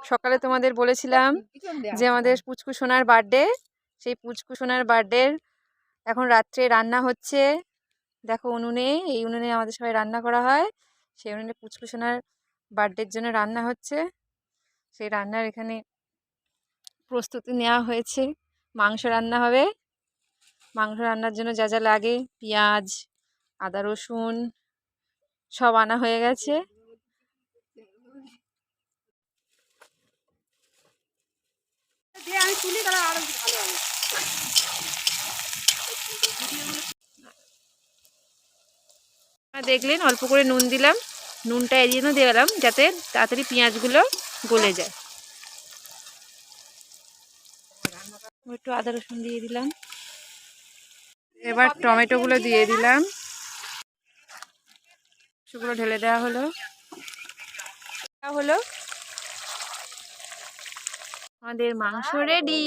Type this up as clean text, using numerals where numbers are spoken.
সকালে তোমাদের বলেছিলাম যে আমাদের পুচকু সোনার বার্থডে, সেই পুচকু সোনার বার্থডের এখন রাত্রে রান্না হচ্ছে। দেখো উনুনে, এই উনুনে আমাদের সবাই রান্না করা হয়। সেই উনুনে পুচকু সোনার বার্থডের জন্য রান্না হচ্ছে। সেই রান্নার এখানে প্রস্তুতি নেওয়া হয়েছে। মাংস রান্না হবে। মাংস রান্নার জন্য যা যা লাগে, পেঁয়াজ, আদা, রসুন সব আনা হয়ে গেছে। দেখলেন অল্প করে নুন দিলাম, নুনটা এই জন্য দিয়ে গেলাম যাতে তাড়াতাড়ি পেঁয়াজগুলো গলে যায়। একটু আদা রসুন দিয়ে দিলাম, এবার টমেটোগুলো দিয়ে দিলাম, সেগুলো ঢেলে দেওয়া হলো। আমাদের মাংস রেডি।